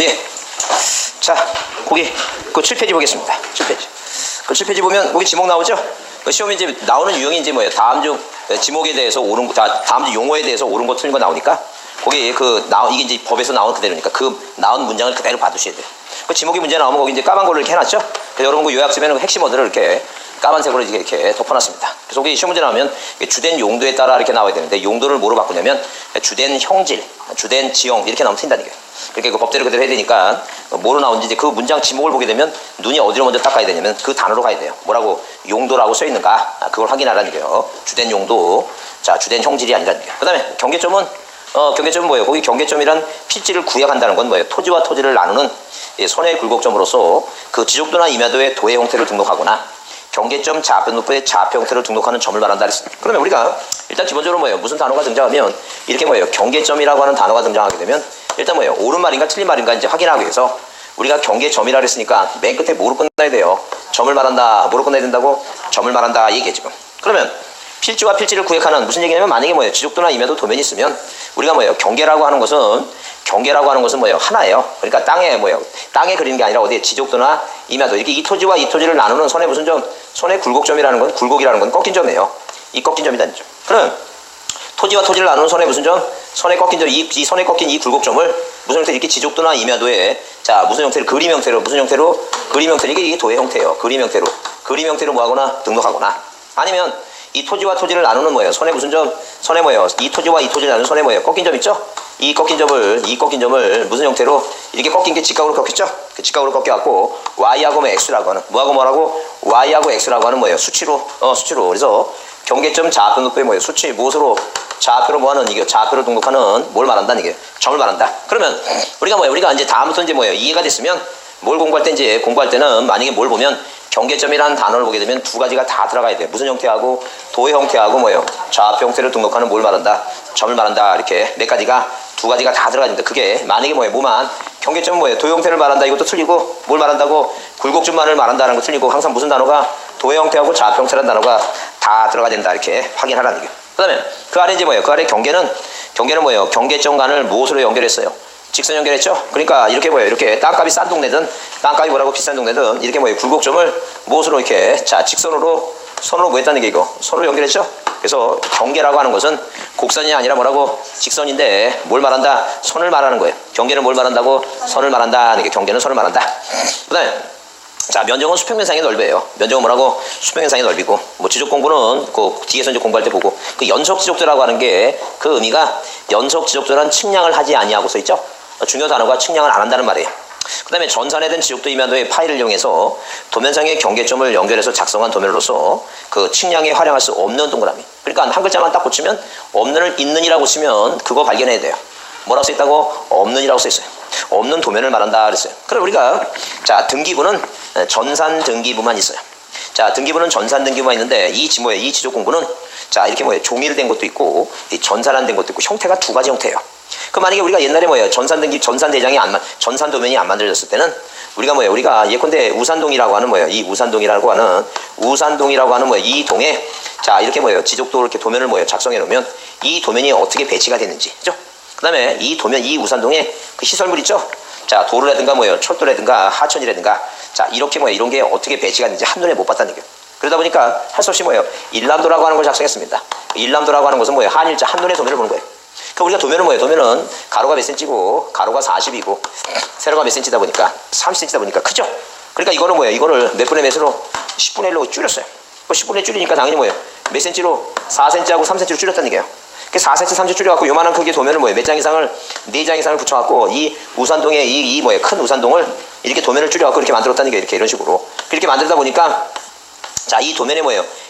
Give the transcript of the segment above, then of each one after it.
예. 자, 거기 그 7페이지 보겠습니다. 7페이지. 그 7페이지 보면 거기 지목 나오죠? 그 시험에 이제 나오는 유형이 이제 뭐예요? 다음 주 지목에 대해서 옳은 거, 다음 주 용어에 대해서 옳은 거 틀린 거 나오니까 거기 이게 이제 법에서 나온 그대로니까 그 나온 문장을 그대로 봐두셔야 돼요. 그 지목의 문제 나오면 거기 이제 까만 걸로 이렇게 해놨죠? 그래서 여러분 그 요약 쓰면 핵심 어들을 이렇게 까만색으로 이렇게 덮어놨습니다. 그래서 거기 시험 문제 나오면 주된 용도에 따라 이렇게 나와야 되는데 용도를 뭐로 바꾸냐면 주된 형질, 주된 지형 이렇게 나오면 틀린다는 거예요. 그렇게 그 법대로 그대로 해야 되니까 뭐로 나오는지 이제 그 문장 지목을 보게 되면 눈이 어디로 먼저 딱 가야 되냐면 그 단어로 가야 돼요. 뭐라고 용도라고 써 있는가 그걸 확인하라는 거예요. 주된 용도, 자 주된 형질이 아니라는 거예요. 그 다음에 경계점은 경계점은 뭐예요? 거기 경계점이란 필지를 구약한다는 건 뭐예요? 토지와 토지를 나누는 선의 굴곡점으로서 그 지적도나 임야도의 도의 형태를 등록하거나 경계점 좌표노표의 좌표 형태를 등록하는 점을 말한다 그랬습니다. 그러면 우리가 일단 기본적으로 뭐예요? 무슨 단어가 등장하면 이렇게 뭐예요? 경계점이라고 하는 단어가 등장하게 되면 일단 뭐예요? 옳은 말인가 틀린 말인가 이제 확인하기 위해서 우리가 경계점이라 그랬으니까 맨 끝에 뭐로 끝나야 돼요? 점을 말한다. 뭐로 끝나야 된다고? 점을 말한다. 이 얘기해 지금. 그러면 필지와 필지를 구획하는 무슨 얘기냐면 만약에 뭐예요? 지적도나 임야도 도면이 있으면 우리가 뭐예요? 경계라고 하는 것은 뭐예요? 하나예요. 그러니까 땅에 그리는 게 아니라 어디에 지적도나 임야도 이렇게 이 토지와 이 토지를 나누는 선의 무슨 점? 선의 굴곡점이라는 건 굴곡이라는 건 꺾인 점이에요. 이 꺾인 점이다는 점. 그럼 토지와 토지를 나누는 선의 무슨 점? 선의 꺾인 점, 이 선에 꺾인 이 굴곡점을 무슨 형태로 이렇게 지적도나 임야도에 자 무슨 형태로 그림 형태로 무슨 형태로 그림 형태로 이게 도의 형태예요. 그림 형태로 뭐하거나 등록하거나 아니면 이 토지와 토지를 나누는 뭐예요? 선의 무슨 점? 선의 뭐예요? 이 토지와 이 토지를 나누는 선의 뭐예요? 꺾인 점 있죠? 이 꺾인 점을 무슨 형태로 이렇게 꺾인 게 직각으로 꺾였죠? 그 직각으로 꺾여갖고 y하고 x라고 하는 뭐하고 y하고 x라고 하는 뭐예요? 수치로 그래서 경계점 좌표노표의 뭐예요? 수치 무엇으로 좌표로 뭐하는 이게 좌표로 등록하는 뭘 말한다는 이게 점을 말한다. 그러면 우리가 이제 다음부터 이제 뭐예요? 이해가 됐으면 뭘 공부할 때는 만약에 뭘 보면 경계점이라는 단어를 보게 되면 두 가지가 다 들어가야 돼요. 무슨 형태하고 도의 형태하고 뭐예요? 좌표 형태를 등록하는 뭘 말한다? 점을 말한다. 이렇게 두 가지가 다 들어가 있는데 그게 만약에 뭐만 경계점은 뭐예요? 도의 형태를 말한다. 이것도 틀리고 뭘 말한다고? 굴곡점만을 말한다는 거 틀리고 항상 무슨 단어가 도의 형태하고 좌표 형태라는 단어가 다 들어가야 된다. 이렇게 확인하라는 얘기예요. 그 다음에 그 아래 이제 뭐예요? 그 아래 경계는 뭐예요? 경계점 간을 무엇으로 연결했어요? 직선 연결했죠? 그러니까 이렇게 뭐예요? 이렇게 땅값이 싼 동네든 땅값이 뭐라고 비싼 동네든 이렇게 뭐예요? 굴곡점을 무엇으로 이렇게 선으로 뭐 했다는 게 이거 선으로 연결했죠? 그래서 경계라고 하는 것은 곡선이 아니라 뭐라고? 직선인데 뭘 말한다? 선을 말하는 거예요. 경계는 뭘 말한다고? 선을 말한다. 이게 경계는 선을 말한다. 그 다음에 자 면적은 수평면상의 넓이에요. 면적은 뭐라고? 수평면상의 넓이고 뭐 지적 공부는 그 뒤에서 이제 공부할 때 보고 그 연속 지적도라고 하는 게 그 의미가 연속 지적도란 측량을 하지 아니하고 써 있죠. 중요 단어가 측량을 안 한다는 말이에요. 그 다음에 전산에 된 지적도 임야도의 파일을 이용해서 도면상의 경계점을 연결해서 작성한 도면으로서 그 측량에 활용할 수 없는 동그라미. 그러니까 한 글자만 딱 붙이면 없는을 있는이라고 치면 그거 발견해야 돼요. 뭐라고 써 있다고? 없는이라고 써 있어요. 없는 도면을 말한다 그랬어요. 그럼 우리가 자 등기부는 전산 등기부만 있어요. 자 등기부는 전산 등기부만 있는데 이 지적 공부는 자 이렇게 종이로 된 것도 있고 전산 된 것도 있고 형태가 두 가지 형태예요. 그 만약에 우리가 옛날에 전산 도면이 안 만들어졌을 때는 우리가 예컨대 우산동이라고 하는 이 우산동이라고 하는 이 동에 자 이렇게 지적도 이렇게 도면을 작성해 놓으면 이 도면이 어떻게 배치가 되는지 그죠? 그다음에 이 도면 이 우산동에 그 시설물 있죠? 자 도로라든가 철도라든가 하천이라든가 자 이렇게 이런 게 어떻게 배치가 되는지 한눈에 못 봤다는 거예요. 그러다 보니까 할 수 없이 일람도라고 하는 걸 작성했습니다. 일람도라고 하는 것은 한일자 한눈에 도면을 보는 거예요. 그러니까 우리가 도면은 가로가 몇 센치고 가로가 40이고 세로가 몇 센치다 보니까 30cm다 보니까 크죠? 그러니까 이거는 이거를 몇 분의 몇으로 10분의 1로 줄였어요. 그 10분의 1 줄이니까 당연히 몇 센치로 4cm하고 3cm로 줄였다는 얘기예요. 그 4cm, 3cm 줄여갖고 요만한 크기의 도면을 몇 장 이상을 4장 이상을 붙여갖고 이 우산동에 큰 우산동을 이렇게 도면을 줄여갖고 이렇게 만들었다는 게 이런 식으로 그렇게 만들다 보니까 자 이 도면에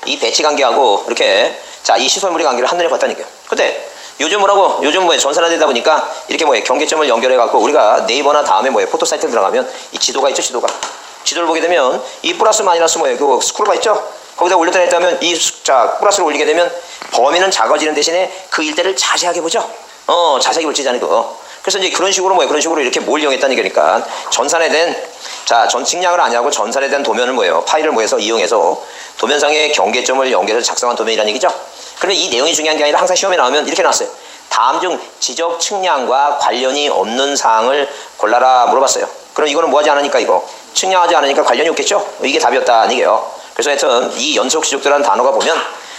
이 배치 관계하고 이렇게 자 이 시설물의 관계를 한눈에 봤다는 얘기예요. 근데 요즘 전산화되다 보니까 이렇게 경계점을 연결해갖고 우리가 네이버나 다음에 포토 사이트에 들어가면 이 지도가 있죠, 지도를 보게 되면 이 플러스 마이너스 그 스크롤바 있죠? 거기다 올렸다 냈다 하면 플러스를 올리게 되면 범위는 작아지는 대신에 그 일대를 자세하게 보죠? 자세하게 볼 수 있잖아요, 그거. 그래서 이제 그런 식으로 이렇게 뭘 이용했다는 거니까 전산에 된 전 측량을 아니하고 전산에 대한 도면을 파일을 이용해서 도면상의 경계점을 연결해서 작성한 도면이라는 얘기죠. 그러면 이 내용이 중요한 게 아니라 항상 시험에 나오면 이렇게 나왔어요. 다음 중 지적 측량과 관련이 없는 사항을 골라라 물어봤어요. 그럼 이거는 뭐하지 않으니까 이거 측량하지 않으니까 관련이 없겠죠? 이게 답이었다는 얘기예요. 그래서 하여튼 이 연속 지적도라는 단어가 보면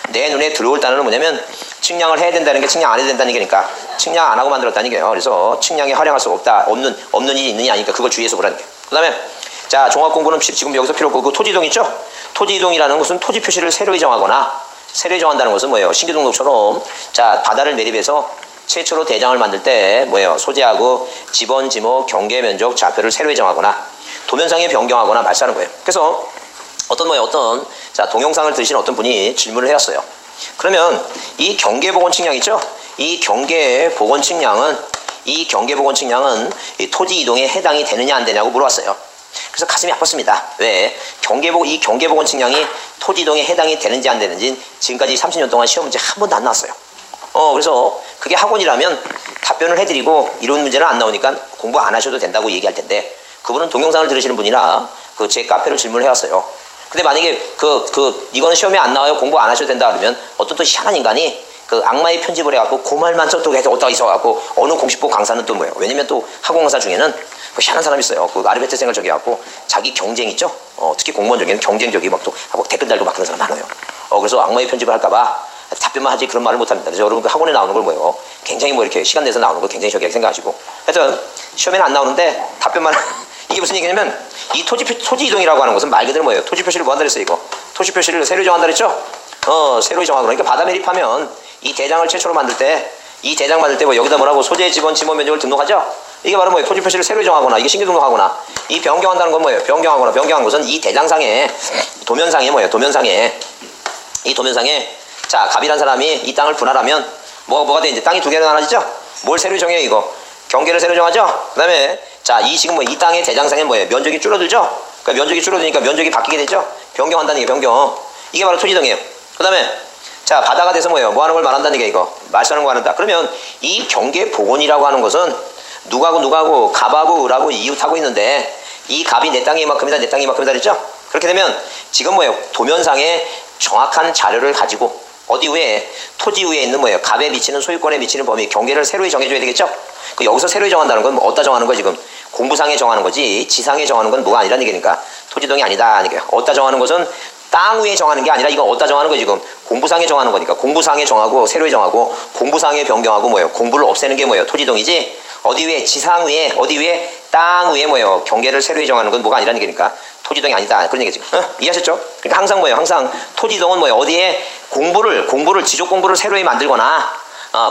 내 눈에 들어올 단어는 뭐냐면 측량을 해야 된다는 게 측량 안 해야 된다는 얘기니까 측량 안 하고 만들었다는 얘기예요. 그래서 측량에 활용할 수 없다. 없는 일이 있느냐 아니까 그걸 주의해서 보라는 거예요. 그 다음에 자 종합공부는 지금 여기서 필요 없고 그 토지이동 있죠? 토지이동이라는 것은 토지 표시를 새로이 정하거나 새로이 정한다는 것은 뭐예요? 신규 등록처럼 자 바다를 매립해서 최초로 대장을 만들 때 뭐예요? 소재하고 지번, 지목, 경계, 면적, 좌표를 새로이 정하거나 도면상에 변경하거나 말사하는 거예요. 그래서 어떤 자 동영상을 들으신 어떤 분이 질문을 해왔어요. 그러면 이 경계복원 측량 있죠? 이 경계복원 측량은 이 토지 이동에 해당이 되느냐 안 되냐고 물어봤어요. 그래서 가슴이 아팠습니다. 왜? 이 경계복원 측량이 토지 이동에 해당이 되는지 안 되는지 지금까지 30년 동안 시험 문제 한 번도 안 나왔어요. 그래서 그게 학원이라면 답변을 해드리고 이런 문제는 안 나오니까 공부 안 하셔도 된다고 얘기할 텐데 그분은 동영상을 들으시는 분이라 그 제 카페로 질문을 해왔어요. 근데 만약에 이거는 시험에 안 나와요. 공부 안 하셔도 된다 그러면 어떤 또 희한한 인간이 그 악마의 편집을 해갖고 그 말만 또 해서 어디다 있어갖고 어느 공식부 강사는 또 뭐예요. 왜냐면 또 학원 강사 중에는 그 희한한 사람이 있어요. 그 아르베트생을 저기 갖고 자기 경쟁 있죠. 특히 공무원 중에는 경쟁적이 막 또 댓글 달고 막 그런 사람 많아요. 그래서 악마의 편집을 할까봐 답변만 하지 그런 말을 못합니다. 그래서 여러분 그 학원에 나오는 걸 뭐예요. 굉장히 뭐 이렇게 시간 내서 나오는 거 굉장히 저기하게 생각하시고 하여튼 시험에는 안 나오는데 답변만 이게 무슨 얘기냐면 이 토지 이동이라고 하는 것은 말 그대로 뭐예요. 토지 표시를 뭐 한다 그랬어요 이거. 토지 표시를 새로 정한다 그랬죠? 새로 정하고 그러니까 바다 매립하면 이 대장을 최초로 만들 때 뭐 여기다 뭐라고 소재, 지번, 지목 면적을 등록하죠? 이게 바로 뭐예요. 토지 표시를 새로 정하거나 이게 신규 등록하거나 이 변경한다는 건 뭐예요. 변경한 것은 이 대장상에 도면상에 뭐예요. 이 도면상에 자 갑이란 사람이 이 땅을 분할하면 뭐가 돼 이제 땅이 두 개로 나눠지죠? 뭘 새로 정해요 이거? 경계를 새로 정하죠? 그 다음에 자, 지금 이 땅의 대장상에 뭐예요? 면적이 줄어들죠? 그러니까 면적이 줄어드니까 면적이 바뀌게 되죠? 변경한다는 게 변경. 이게 바로 토지이동이에요. 그 다음에 자, 바다가 돼서 뭐예요? 뭐 하는 걸 말한다는 게 이거. 말씀하는 거 한다. 그러면 이 경계 복원이라고 하는 것은 누구하고 갑하고 을하고 이웃하고 있는데 이 갑이 내 땅이 이만큼이다 내 땅이 이만큼이다 그랬죠? 그렇게 되면 지금 뭐예요? 도면상에 정확한 자료를 가지고 어디 위에 토지 위에 있는 뭐예요? 갑에 미치는 소유권에 미치는 범위 경계를 새로이 정해줘야 되겠죠? 그 여기서 새로이 정한다는 건 뭐 어디다 정하는 거야 지금? 공부상에 정하는 거지 지상에 정하는 건 뭐가 아니라는 얘기니까 토지동이 아니다 하는 거예요. 어디다 정하는 것은 땅 위에 정하는 게 아니라 이건 어디다 정하는 거야 지금? 공부상에 정하는 거니까 공부상에 정하고 새로이 정하고 공부상에 변경하고 뭐예요? 공부를 없애는 게 뭐예요? 토지동이지 어디 위에 지상 위에 어디 위에 땅 위에 뭐예요? 경계를 새로이 정하는 건 뭐가 아니라는 얘기니까 토지동이 아니다 그런 얘기죠. 이해하셨죠? 그러니까 항상 뭐예요? 항상 토지동은 뭐예요? 어디에 공부를 지적 공부를 새로이 만들거나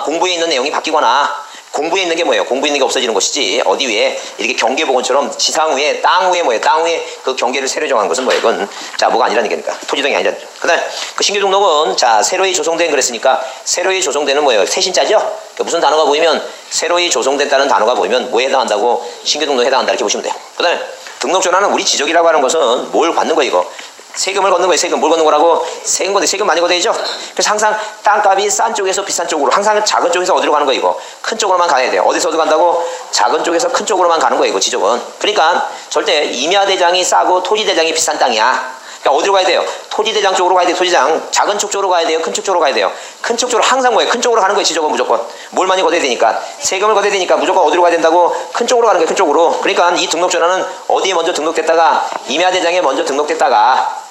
공부에 있는 내용이 바뀌거나 공부에 있는 게 뭐예요? 공부에 있는 게 없어지는 것이지 어디 위에 이렇게 경계복원처럼 지상 위에 땅 위에 뭐예요? 땅 위에 그 경계를 새로 정한 것은 뭐예요? 이건 자 뭐가 아니라는 얘기니까 토지동이 아니라는 거죠. 그다음에 그 신규 등록은 자 새로이 조성된 그랬으니까 새로이 조성되는 뭐예요? 새신자죠? 그러니까 무슨 단어가 보이면 새로이 조성됐다는 단어가 보이면 뭐에 해당한다고 신규 등록에 해당한다 이렇게 보시면 돼요. 그다음에 등록전화는 우리 지적이라고 하는 것은 뭘 받는 거예요 이거? 세금을 걷는 거예요. 세금. 뭘 걷는 거라고? 세금 건데 세금 많이 걷어야 되죠? 그래서 항상 땅값이 싼 쪽에서 비싼 쪽으로 항상 작은 쪽에서 어디로 가는 거예요 이거? 큰 쪽으로만 가야 돼요. 어디서 어디 간다고? 작은 쪽에서 큰 쪽으로만 가는 거예요 이거 지적은. 그러니까 절대 임야대장이 싸고 토지대장이 비싼 땅이야. 그러니까 어디로 가야 돼요? 토지대장 쪽으로 가야 돼요. 토지장. 작은 쪽 쪽으로 가야 돼요. 큰 쪽 쪽으로 가야 돼요. 큰 쪽 쪽으로 항상 뭐예요? 큰 쪽으로 가는 거예요 지적은 무조건. 뭘 많이 걷어야 되니까. 세금을 걷어야 되니까 무조건 어디로 가야 된다고? 큰 쪽으로 가는 거예요. 큰 쪽으로. 그러니까 이 등록전화는 어디에 먼저 등록됐다가 임야대장에 먼저 등록됐다가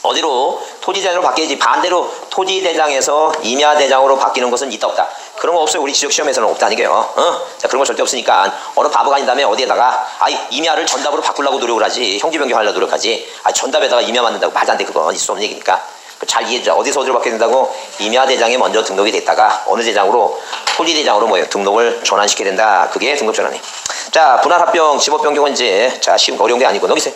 어디로? 토지대장으로 바뀌지. 반대로 토지대장에서 임야대장으로 바뀌는 것은 있다 없다. 그런 거 없어요. 우리 지적시험에서는 없다는 게요. 자, 그런 거 절대 없으니까 어느 바보가 아닌 다음에 어디에다가 임야를 전답으로 바꾸려고 노력을 하지. 형지 변경하려고 노력하지. 전답에다가 임야 만든다고 말도 안 돼. 그건 있을 수 없는 얘기니까. 잘 이해해줘. 어디서 어디로 바뀌게 된다고? 임야대장에 먼저 등록이 됐다가 어느 대장으로? 토지대장으로 뭐예요? 등록을 전환시켜야 된다. 그게 등록전환이. 자, 분할합병, 지목변경은 이제 자, 쉬운 어려운 게 아니고 넘기세요.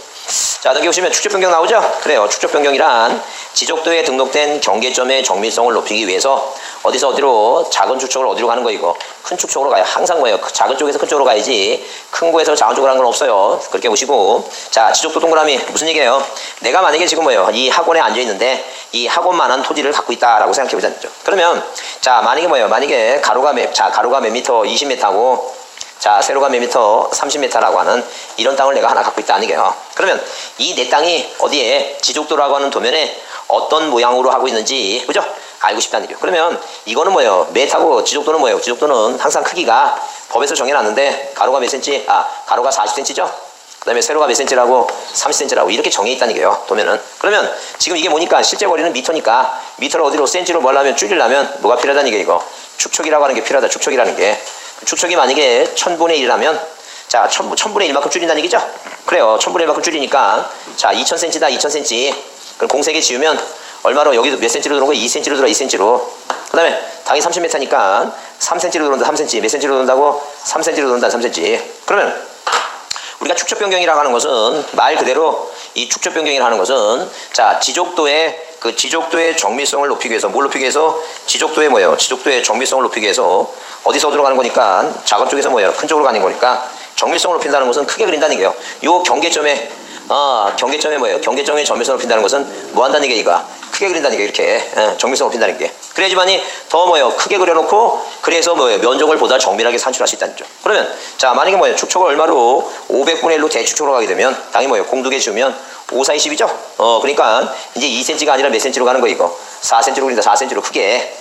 자, 넘겨보시면 축적변경 나오죠? 그래요. 축적변경이란 지적도에 등록된 경계점의 정밀성을 높이기 위해서 어디서 어디로 작은 축적을 어디로 가는 거 이거 큰 축적으로 가요. 항상 뭐예요? 작은 쪽에서 큰 쪽으로 가야지 큰 거에서 작은 쪽으로 가는 건 없어요. 그렇게 보시고 자, 지적도 동그라미 무슨 얘기예요? 내가 만약에 지금 뭐예요? 이 학원에 앉아 있는데 이 학원만한 토지를 갖고 있다라고 생각해 보자는 거죠. 그러면 자, 만약에 뭐예요? 만약에 가로가 몇 미터 20m고 자, 세로가 몇 미터 30m라고 하는 이런 땅을 내가 하나 갖고 있다는 얘기예요. 그러면 이 내 땅이 어디에 지적도라고 하는 도면에 어떤 모양으로 하고 있는지 그죠? 알고 싶다는 얘기예요. 그러면 이거는 뭐예요? 메타고 지족도는 뭐예요? 지족도는 항상 크기가 법에서 정해놨는데 가로가 몇 cm? 가로가 40cm죠? 그 다음에 세로가 몇 cm라고? 30cm라고 이렇게 정해 있다는 얘기예요. 도면은. 그러면 지금 이게 뭐니까 실제 거리는 미터니까 미터를 어디로 cm로 뭘 하면 줄이려면 뭐가 필요하다는 얘기예요. 이거 축척이라고 하는 게 필요하다. 축척이라는 게. 축척이 만약에 1000분의 1이라면 자 1000분의 1만큼 줄인다는 얘기죠? 그래요. 1000분의 1만큼 줄이니까 자 2000cm다 2000cm. 그럼 공세개 지우면 얼마로 여기도 몇 cm로 들어온 거야? 2cm로 들어 2cm로. 그 다음에 당이 30m니까 3cm로 들어온다 3cm. 몇 cm로 들어온다고? 3cm로 들어온다 3cm. 그러면 우리가 축척 변경이라고 하는 것은 말 그대로 이 축척 변경이라고 하는 것은 자 지족도의 정밀성을 높이기 위해서 뭘 높이기 위해서 지족도의 뭐예요? 지족도의 정밀성을 높이기 위해서 어디서 들어가는 거니까 작은 쪽에서 뭐예요? 큰 쪽으로 가는 거니까 정밀성을 높인다는 것은 크게 그린다는 얘기예요. 요 경계점에 뭐예요? 경계점의 정밀성을 높인다는 것은 뭐 한다는 얘기야 이거? 크게 그린다는 게 이렇게 정밀성을 높인다는 게 그래야지만이 더 뭐예요? 크게 그려놓고 그래서 뭐예요? 면적을 보다 정밀하게 산출할 수 있다는 거죠. 그러면 자 만약에 뭐예요? 축척을 얼마로 500분의 1로 대축척으로 가게 되면 당연히 뭐예요? 공두개 지우면 5, 4, 20이죠? 그러니까 이제 2cm가 아니라 몇 cm로 가는 거 이거 4cm로 그린다 4cm로 크게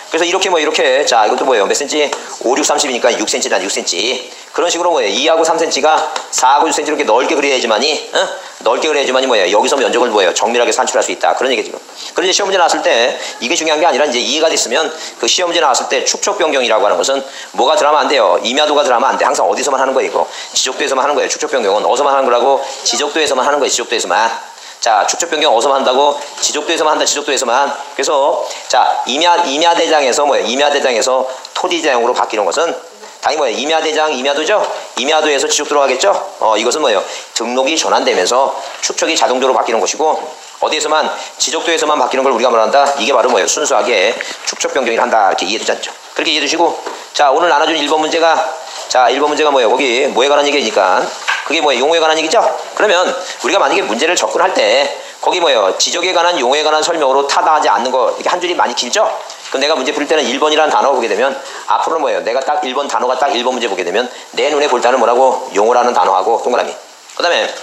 그래서 이렇게 이렇게 자 이것도 뭐예요? 몇 cm? 5, 6, 30이니까 6cm다 6cm 그런 식으로 뭐예요? 2하고 3cm가 4하고 6cm 이렇게 넓게 그려야지만이 넓게 그려야지만이 뭐예요? 여기서 면적을 뭐예요? 정밀하게 산출할 수 있다 그런 얘기 지금. 그런데 시험 문제 나왔을 때 이게 중요한 게 아니라 이제 이해가 됐으면 그 시험 문제 나왔을 때 축척 변경이라고 하는 것은 뭐가 들어가면 안 돼요? 임야도가 들어가면 안 돼. 항상 어디서만 하는 거예요 이거? 지족도에서만 하는 거예요. 축척 변경은 어디서만 하는 거라고? 지족도에서만 하는 거예요. 지족도에서만. 자, 축척 변경 어디서만 한다고? 지족도에서만 한다. 지족도에서만. 그래서 자, 임야대장에서 뭐예요? 임야대장에서 토지대장으로 바뀌는 것은 당연히 뭐예요? 임야대장, 임야도죠? 임야도에서 지족도로 가겠죠? 이것은 뭐예요? 등록이 전환되면서 축척이 자동적으로 바뀌는 것이고 어디에서만 지족도에서만 바뀌는 걸 우리가 뭐라 한다? 이게 바로 뭐예요? 순수하게 축척 변경을 한다. 이렇게 이해되지 않죠? 그렇게 이해해 주시고 자, 오늘 나눠준 1번 문제가 자, 1번 문제가 뭐예요? 거기 뭐에 관한 얘기니까 그게 뭐예요? 용어에 관한 얘기죠? 그러면 우리가 만약에 문제를 접근할 때 거기 뭐예요? 지적에 관한 용어에 관한 설명으로 타당하지 않는 거 이렇게 한 줄이 많이 길죠? 그럼 내가 문제 풀 때는 1번이라는 단어가 보게 되면 앞으로는 뭐예요? 내가 딱 1번 단어가 딱 1번 문제 보게 되면 내 눈에 볼 때는 뭐라고? 용어라는 단어하고 동그라미. 그 다음에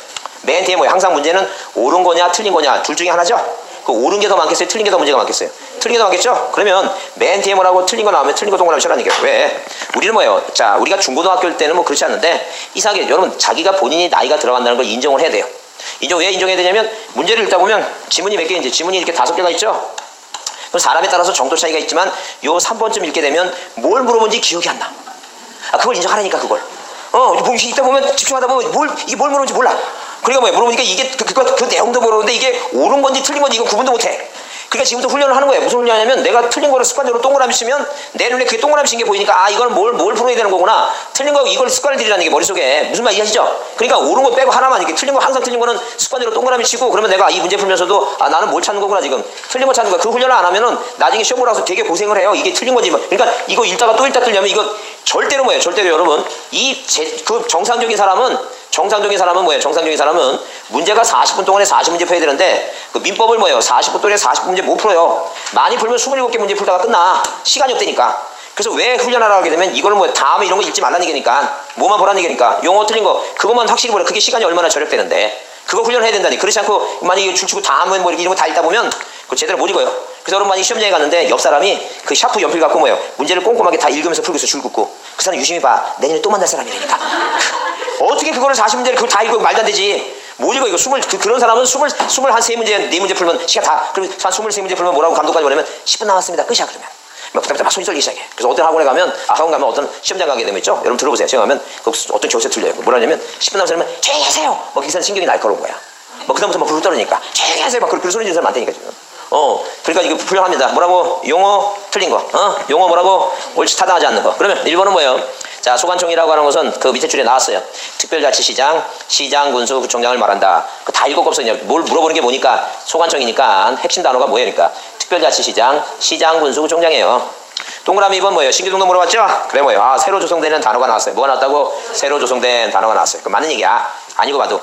맨 뒤에 뭐예요? 항상 문제는 옳은 거냐 틀린 거냐 둘 중에 하나죠? 그 옳은 게 더 많겠어요? 틀린 게 더 문제가 많겠어요? 틀린 게 더 많겠죠? 그러면 맨 뒤에 뭐라고 틀린 거 나오면 틀린 거 동그라미 쳐라는 얘기예요. 왜? 우리는 뭐예요? 자, 우리가 중고등학교 때는 뭐 그렇지 않는데 이상하게 여러분 자기가 본인이 나이가 들어간다는 걸 인정을 해야 돼요. 왜 인정해야 되냐면 문제를 읽다 보면 지문이 몇 개인지 지문이 이렇게 5개가 있죠? 그럼 사람에 따라서 정도 차이가 있지만 요 3번쯤 읽게 되면 뭘 물어본지 기억이 안 나. 그걸 인정하라니까 그걸. 읽다 보면 집중하다 보면 이게 뭘 물어본지 몰라. 그러니까 뭐야 물어보니까 이게 그 내용도 모르는데 이게 옳은 건지 틀린 건지 이건 구분도 못해. 그러니까 지금부터 훈련을 하는 거예요. 무슨 훈련이냐면 내가 틀린 거를 습관적으로 동그라미 치면 내 눈에 그게 동그라미 친 게 보이니까 이건 뭘 풀어야 되는 거구나. 틀린 거 이걸 습관을 들이라는 게 머릿속에 무슨 말 이해하시죠? 그러니까 옳은 거 빼고 하나만 이렇게 틀린 거 항상 틀린 거는 습관적으로 동그라미 치고 그러면 내가 이 문제 풀면서도 나는 뭘 찾는 거구나 지금 틀린 거 찾는 거야. 그 훈련을 안 하면은 나중에 시험 보러 가서 되게 고생을 해요. 이게 틀린 건지 그러니까 이거 읽다가 또 읽다 틀리면 이거 절대로 뭐예요? 절대로 여러분 그 정상적인 사람은 뭐예요? 정상적인 사람은 문제가 40분 동안에 40문제 풀어야 되는데 그 민법을 뭐예요? 40분 동안에 40문제 못 풀어요. 많이 풀면 27개 문제 풀다가 끝나. 시간이 없다니까. 그래서 왜 훈련하라고 하게 되면 이거는 뭐 다음에 이런 거 읽지 말라는 얘기니까 뭐만 보라는 얘기니까 용어 틀린 거 그것만 확실히 보라. 그게 시간이 얼마나 절약되는데 그거 훈련해야 된다니. 그렇지 않고 만약에 줄치고 다음에 뭐 이런 거 다 읽다 보면 그거 제대로 못 읽어요. 그래서 여러분 만약에 시험장에 갔는데 옆 사람이 그 샤프 연필 갖고 뭐예요? 문제를 꼼꼼하게 다 읽으면서 풀고 있어 줄 긋고 그 사람 유심히 봐. 내년에 또 만날 사람이라니까. 어떻게 그거를 40문제를 그걸 다 읽고 말도 안 되지. 못 읽어 이거 그런 사람은 23문제 4문제 풀면 시간 다 그러면 한 23문제 풀면 뭐라고 감독까지 보내면 10분 남았습니다. 끝이야 그러면. 그다음부터 막 손이 떨리기 시작해. 그래서 어떤 학원에 가면 학원 가면 어떤 시험장 가게 되면 있죠. 여러분 들어보세요. 시험 가면 어떤 교재 틀려요. 뭐라냐면 10분 남았으면 조용히 하세요. 그 사람 신경이 날카로운 거야. 그다음부터 막 불을 떨으니까 조용히 하세요. 막 그런 소리 지르는 사람 많다니까 지금. 그러니까 이거 훈련합니다. 뭐라고? 용어 틀린 거. 용어 뭐라고? 옳지 타당하지 않는 거. 그러면 1번은 뭐예요? 자, 소관청이라고 하는 것은 그 밑에 줄에 나왔어요. 특별자치시장, 시장, 군수, 구청장을 말한다. 그 다 읽을 거 없어요. 뭘 물어보는 게 뭐니까 소관청이니까 핵심 단어가 뭐예요? 그러니까 특별자치시장, 시장, 군수, 구청장이에요. 동그라미 2번 뭐예요? 신규등록 물어봤죠? 그래 뭐예요? 새로 조성되는 단어가 나왔어요. 뭐가 나왔다고? 새로 조성된 단어가 나왔어요. 그 맞는 얘기야. 아니고 봐도.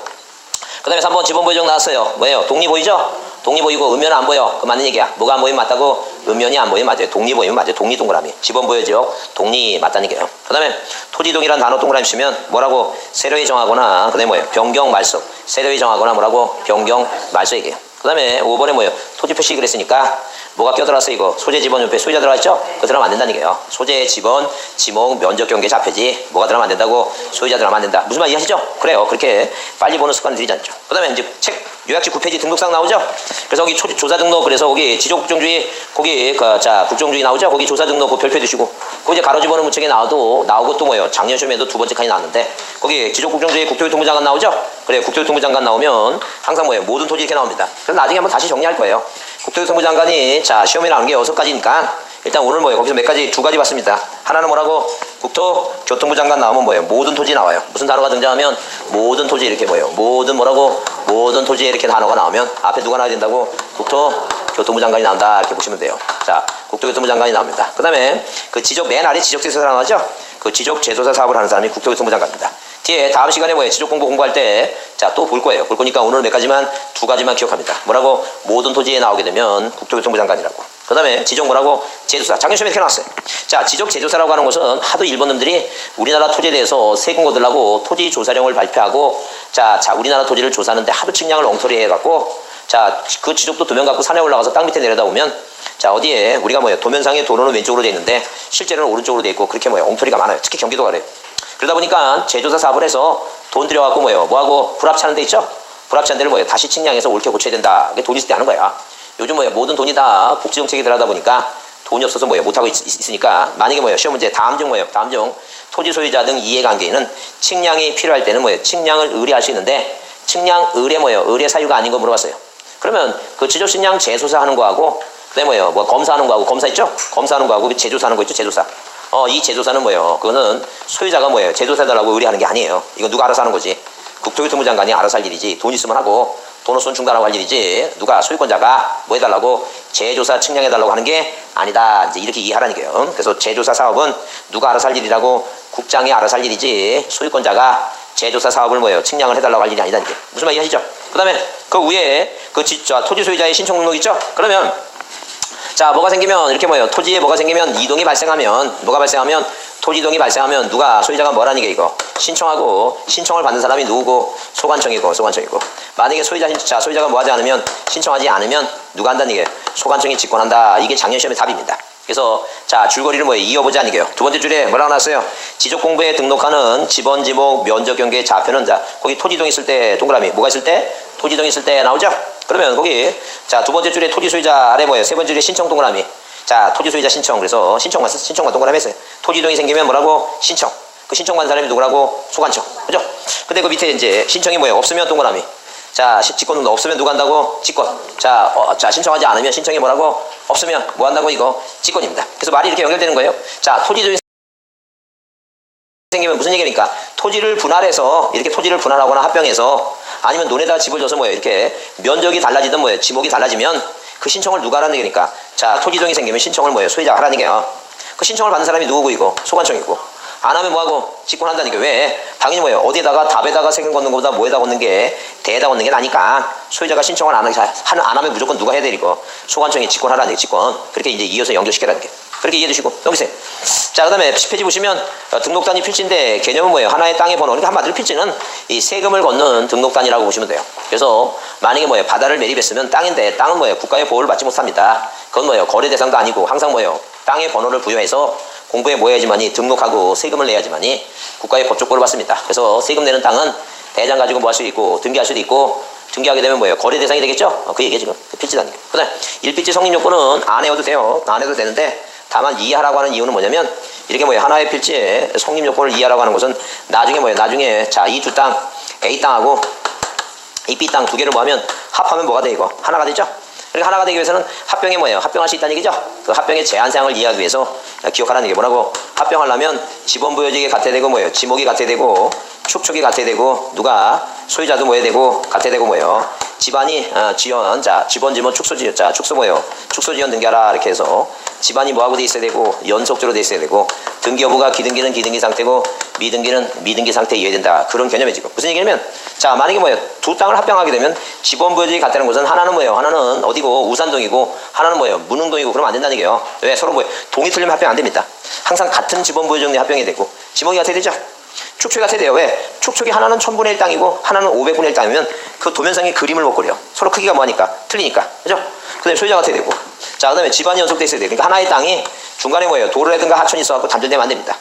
그 다음에 3번 지번보유정 나왔어요. 뭐예요? 독리 보이죠? 독리 보이고 음면은 안 보여. 그 맞는 얘기야. 뭐가 안 보이면 맞다고? 음면이 안 보이면 맞아요. 독리 보이면 맞아요. 독리 동그라미. 지번 보여지역 독리 맞다는 얘기예요. 그 다음에 토지동이라는 단어 동그라미 치면 뭐라고? 세로에 정하거나 그 다음에 뭐예요? 변경 말소. 세로에 정하거나 뭐라고? 변경 말소 얘기예요. 그 다음에 5번에 뭐예요? 토지 표시 그랬으니까 뭐가 껴들어왔어 이거? 소재 지번 옆에 소유자 들어갔죠? 그거 들어가면 안 된다는 얘기예요. 소재 지번 지목 면적 경계 좌표지 뭐가 들어가면 안 된다고? 소유자 들어가면 안 된다. 무슨 말 이해하시죠? 그래요. 그렇게 빨리 보는 습관을 들이지 않죠. 그 다음에 이제 책 요약지 9페이지 등록상 나오죠? 그래서 거기 조사 등록 그래서 거기 지적 국정주의 거기 자 국정주의 나오죠? 거기 조사 등록 그 별표 두시고 거기 이제 가로 집어넣은 문책에 나오고 또 뭐예요? 작년 시험에도 두 번째 칸이 나왔는데 거기 지적 국정주의 국토교통부 장관 나오죠? 그래 국토교통부 장관 나오면 항상 뭐예요? 모든 토지 이렇게 나옵니다. 그래서 나중에 한번 다시 정리할 거예요. 국토교통부 장관이 자 시험에 나오는 게 6가지니까 일단 오늘 뭐예요? 거기서 몇 가지? 2가지 봤습니다. 하나는 뭐라고? 국토교통부 장관 나오면 뭐예요? 모든 토지 나와요. 무슨 단어가 등장하면 모든 토지 이렇게 뭐예요? 모든 뭐라고? 모든 토지에 이렇게 단어가 나오면 앞에 누가 나와야 된다고? 국토교통부 장관이 나온다 이렇게 보시면 돼요. 자 국토교통부 장관이 나옵니다. 그 다음에 그 지적 맨 아래 지적제조사 나오죠? 그 지적 제조사 사업을 하는 사람이 국토교통부 장관입니다. 뒤에 다음 시간에 뭐예요? 지적 공부 공부할 때 자 또 볼 거예요. 볼 거니까 오늘 몇 가지만 2가지만 기억합니다. 뭐라고? 모든 토지에 나오게 되면 국토교통부 장관이라고. 그 다음에 지적 뭐라고? 제조사. 작년 시험에 이렇게 나왔어요. 자 지적 제조사라고 하는 것은 하도 일본 놈들이 우리나라 토지에 대해서 세금 거들라고 토지 조사령을 발표하고 자 우리나라 토지를 조사하는데 하도 측량을 엉터리 해갖고 자 그 지적도 도면 갖고 산에 올라가서 땅 밑에 내려다 보면 자 어디에 우리가 뭐예요? 도면상의 도로는 왼쪽으로 돼 있는데 실제로는 오른쪽으로 돼 있고 그렇게 뭐예요? 엉터리가 많아요. 특히 경기도가 그래요. 그러다 보니까 제조사 사업을 해서 돈 들여갖고 뭐예요? 뭐하고 불합치하는 데 있죠? 불합치한 데를 뭐예요? 다시 측량해서 옳게 고쳐야 된다. 그게 돈 있을 때 하는 거야. 요즘 뭐예요? 모든 돈이 다 복지정책에 들어가다 보니까 돈이 없어서 뭐예요? 못하고 있으니까 만약에 뭐예요? 시험 문제 다음 중 뭐예요? 다음 중 토지 소유자 등 이해관계인은 측량이 필요할 때는 뭐예요? 측량을 의뢰할 수 있는데 측량 의뢰 뭐예요? 의뢰 사유가 아닌 거 물어봤어요. 그러면 그 지적 측량 재조사 하는 거하고 그다음에 뭐예요? 뭐 검사하는 거하고 검사 있죠? 검사하는 거하고 제조사하는 거 있죠? 제조사. 이 제조사는 뭐예요? 그거는 소유자가 뭐예요? 제조사해달라고 의뢰하는 게 아니에요. 이거 누가 알아서 하는 거지. 국토교통부 장관이 알아서 할 일이지. 돈 있으면 하고 돈 없으면 중단하고 할 일이지. 누가 소유권자가 뭐 해달라고 제조사 측량해달라고 하는 게 아니다. 이제 이렇게 이해하라는 거예요. 그래서 제조사 사업은 누가 알아서 할 일이라고 국장이 알아서 할 일이지. 소유권자가 제조사 사업을 뭐예요? 측량을 해달라고 할 일이 아니다. 이게 무슨 말 이해하시죠? 그 다음에 그 위에 그 토지 소유자의 신청 등록 있죠? 그러면 자 뭐가 생기면 이렇게 뭐예요? 토지에 뭐가 생기면 이동이 발생하면 뭐가 발생하면 토지이동이 발생하면 누가 소유자가 뭐라는 게 이거 신청하고 신청을 받는 사람이 누구고 소관청이고 만약에 소유자가 뭐 하지 않으면 신청하지 않으면 누가 한다는 얘기예요? 소관청이 직권한다. 이게 작년 시험의 답입니다. 그래서 자 줄거리를 뭐예요? 이어보자는 얘기예요. 두 번째 줄에 뭐라고 나왔어요? 지적 공부에 등록하는 지번 지목 면적 경계 좌표는 자 거기 토지이동 있을 때 동그라미 뭐가 있을 때? 토지이동 있을 때 나오죠? 그러면 거기 자 두 번째 줄에 토지 소유자 아래 뭐예요? 세 번째 줄에 신청 동그라미 자 토지 소유자 신청 그래서 신청만 동그라미 했어요. 토지이동이 생기면 뭐라고? 신청. 그 신청받는 사람이 누구라고? 소관청. 그죠? 근데 그 밑에 이제 신청이 뭐예요? 없으면 동그라미. 자 직권 없으면 누가 한다고? 직권. 자 신청하지 않으면 신청이 뭐라고? 없으면 뭐 한다고? 이거 직권입니다. 그래서 말이 이렇게 연결되는 거예요. 자 토지이동이 생기면 무슨 얘기입니까? 토지를 분할해서 이렇게 토지를 분할하거나 합병해서 아니면 논에다 집을 줘서 뭐예요? 이렇게 면적이 달라지든 뭐예요? 지목이 달라지면 그 신청을 누가 하라는 얘기니까 자 토지이동이 생기면 신청을 뭐예요? 소유자가 하라는 얘기예요. 그 신청을 받는 사람이 누구고 이거? 소관청이고 안 하면 뭐하고? 직권한다는 게 왜? 당연히 뭐예요? 어디에다가 답에다가 세금 걷는 것보다 뭐에다 걷는 게 대에다 걷는 게 나니까 소유자가 신청을 안 하면 무조건 누가 해야 되니까 소관청이 직권하라는 얘기 직권 그렇게 이제 이어서 연결시키라는 게 그렇게 이해해 주시고 넘기세요. 자 그 다음에 10페이지 보시면 등록단위 필지인데 개념은 뭐예요? 하나의 땅의 번호 그러니까 한마디로 필지는 이 세금을 걷는 등록단위라고 보시면 돼요. 그래서 만약에 뭐예요? 바다를 매립했으면 땅인데 땅은 뭐예요? 국가의 보호를 받지 못합니다. 그건 뭐예요? 거래 대상도 아니고 항상 뭐예요? 땅의 번호를 부여해서 공부에 뭐 해야지만이 등록하고 세금을 내야지만이 국가의 법적 보호를 받습니다. 그래서 세금 내는 땅은 대장 가지고 뭐 할 수도 있고 등기할 수도 있고 등기하게 되면 뭐예요? 거래 대상이 되겠죠? 그 얘기예요 지금. 필지단위. 그 다음에 1필지 성립 요건은 안 해도 돼요. 안 해도 되는데 다만 이해하라고 하는 이유는 뭐냐면 이렇게 뭐예요? 하나의 필지의 성립 요건을 이해하라고 하는 것은 나중에 뭐예요? 나중에 자 이 두 땅 A 땅하고 이 B 땅 두 개를 모으면 합하면 뭐가 돼 이거? 하나가 되죠? 그러니까 하나가 되기 위해서는 합병이 뭐예요? 합병할 수 있다는 얘기죠? 그 합병의 제한사항을 이해하기 위해서 기억하라는 게 뭐라고? 합병하려면 지번부여직이 같아야 되고 뭐예요? 지목이 같아야 되고 축척이 같아야 되고 누가 소유자도 뭐해야 되고 같아야 되고 뭐예요? 집안이 지연 자 지번 지번 축소 지연 자 축소 뭐예요? 축소 지연 등기하라 이렇게 해서 집안이 뭐하고 돼 있어야 되고 연속적으로 돼 있어야 되고 등기 여부가 기등기는 기등기 상태고 미등기는 미등기 상태에 이해야 된다. 그런 개념이 지금 무슨 얘기냐면 자 만약에 뭐예요? 두 땅을 합병하게 되면 지번부여직이 같다는 것은 하나는 뭐예요? 하나는 어디고 우산동이고 하나는 뭐예요? 문흥동이고 그러면 안 된다는 얘기예요. 왜? 서로 뭐예요? 동이 틀리면 합병 안 됩니다. 항상 같은 지번부여직 내 합병이 되고 지목이 같아야 되죠? 축척이 같아야 돼요. 왜? 축척이 하나는 1000분의 1 땅이고 하나는 500분의 1 땅이면 그 도면상의 그림을 못 그려. 서로 크기가 뭐하니까? 틀리니까. 그죠? 그 다음에 소유자 같아야 되고. 자, 그 다음에 지반이 연속돼 있어야 돼. 그러니까 하나의 땅이 중간에 뭐예요? 도로라든가 하천이 있어갖고 단절되면 안 됩니다.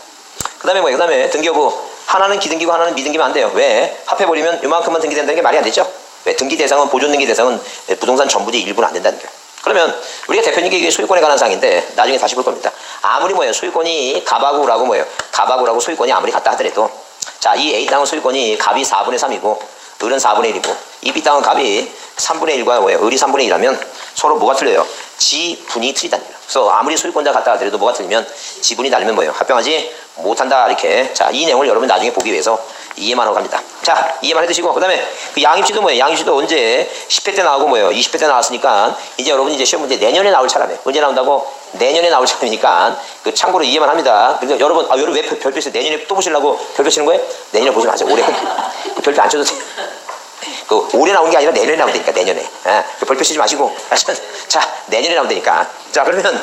그 다음에 뭐예요? 그 다음에 등기여부. 하나는 기등기고 하나는 미등기면 안 돼요. 왜? 합해버리면 요만큼만 등기된다는 게 말이 안 되죠? 왜? 등기 대상은, 보존 등기 대상은 부동산 전부지 일부는 안 된다는 거예요. 그러면 우리가 대표님께 이게 소유권에 관한 사항인데 나중에 다시 볼 겁니다. 아무리 뭐예요? 소유권이 갑하고라고 뭐예요? 갑하고라고 소유권이 아무리 같다 하더라도 자, 이 A 땅은 소유권이 갑이 4분의 3이고 을은 4분의 1이고 이 B 땅은 갑이 3분의 1과 뭐예요? 을이 3분의 1이라면 서로 뭐가 틀려요? 지분이 틀리다는 거예요. 그래서 아무리 소유권자 같다 하더라도 뭐가 틀리면 지분이 다르면 뭐예요? 합병하지 못한다. 이렇게. 자, 이 내용을 여러분 나중에 보기 위해서 이해만 하고 갑니다. 자, 이해만 해두시고 그 다음에 그 양입시도 뭐예요? 양입시도 언제 10회 때 나오고 뭐예요? 20회 때 나왔으니까 이제 여러분 이제 시험 문제 내년에 나올 차라며. 언제 나온다고? 내년에 나올 차라니까 그 참고로 이해만 합니다. 그래서 여러분 여러분 왜 별표 있어요? 내년에 또 보시려고 별표 치는 거예요? 내년에 보지 마세요. 올해 그 별표 안 쳐도 돼요. 그 올해 나온 게 아니라 내년에 나온다니까. 내년에. 그 별표 치지 마시고. 자, 내년에 나온다니까. 자, 그러면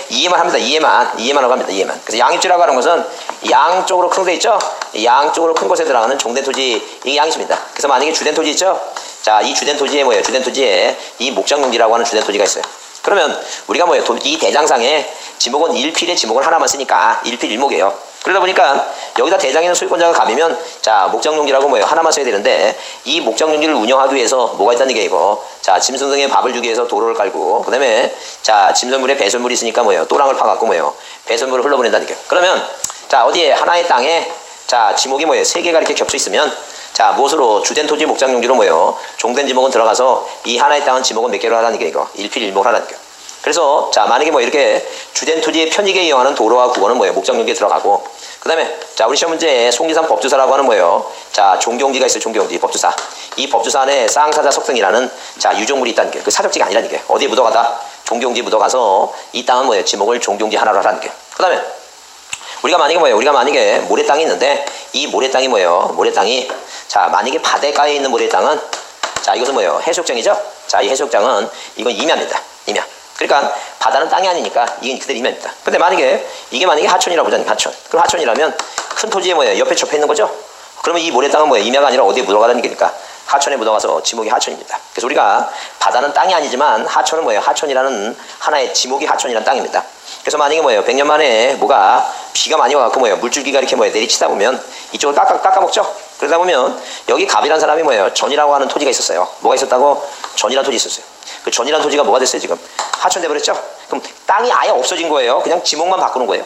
이해만 합니다. 이해만 하고 합니다. 이해만. 그래서 양입지라고 하는 것은 양쪽으로 큰 거 있죠? 양쪽으로 큰 곳에 들어가는 종된 토지, 이게 양입지입니다. 그래서 만약에 주된 토지 있죠? 자, 이 주된 토지에 뭐예요? 주된 토지에 이 목장용지라고 하는 주된 토지가 있어요. 그러면 우리가 뭐예요? 이 대장상에 지목은 1필에 지목을 하나만 쓰니까 1필 1목이에요. 그러다 보니까 여기다 대장에는 소유권자가 갑이면 자, 목장용지라고 뭐예요? 하나만 써야 되는데 이 목장용지를 운영하기 위해서 뭐가 있다는 게 이거. 자, 짐승 등에 밥을 주기 위해서 도로를 깔고 그 다음에 자, 짐승물에 배설물이 있으니까 뭐예요? 또랑을 파갖고 뭐예요? 배설물을 흘러보낸다는 게. 그러면 자, 어디에 하나의 땅에 자, 지목이 뭐예요? 3개가 이렇게 겹쳐 있으면 자, 무엇으로 주된 토지 목장용지로 뭐예요? 종된 지목은 들어가서 이 하나의 땅은 지목은 몇 개로 하라는 게 이거. 1필 1목 하라는 게. 그래서 자, 만약에 뭐 이렇게 주된 토지의 편익에 이용하는 도로와 국어는 뭐예요? 목장용지에 들어가고 그 다음에 자, 우리 시험 문제에 송리산 법주사라고 하는 뭐예요? 자, 종경지가 있어요. 종경지 법주사. 이 법주사 안에 쌍사자 석등이라는 자, 유적물이 있다는 게. 그 사적지가 아니라는 게. 어디에 묻어가다? 종경지 묻어가서 이 땅은 뭐예요? 지목을 종경지 하나로 하라는 게. 그 다음에 우리가 만약에 뭐예요? 우리가 만약에 모래땅이 있는데 이 모래땅이 뭐예요? 모래땅이 자, 만약에 바닷가에 있는 모래땅은 자, 이것은 뭐예요? 해수욕장이죠? 자, 이 해수욕장은 이건 임야입니다. 임야. 그러니까 바다는 땅이 아니니까 이건 그대로 임야입니다. 근데 만약에 이게 만약에 하천이라고 보자니 하천. 그럼 하천이라면 큰 토지에 뭐예요? 옆에 접해 있는 거죠? 그러면 이 모래땅은 뭐예요? 임야가 아니라 어디에 묻어가다는 게니까 하천에 묻어가서 지목이 하천입니다. 그래서 우리가 바다는 땅이 아니지만 하천은 뭐예요? 하천이라는 하나의 지목이 하천이라는 땅입니다. 그래서 만약에 뭐예요? 100년 만에 뭐가 비가 많이 와갖고 뭐예요? 물줄기가 이렇게 뭐예요? 내리치다 보면 이쪽을 깎아먹죠? 그러다 보면 여기 갑이라는 사람이 뭐예요? 전이라고 하는 토지가 있었어요. 뭐가 있었다고? 전이라는 토지 있었어요. 그 전이라는 토지가 뭐가 됐어요? 지금 하천 돼버렸죠? 그럼 땅이 아예 없어진 거예요? 그냥 지목만 바꾸는 거예요?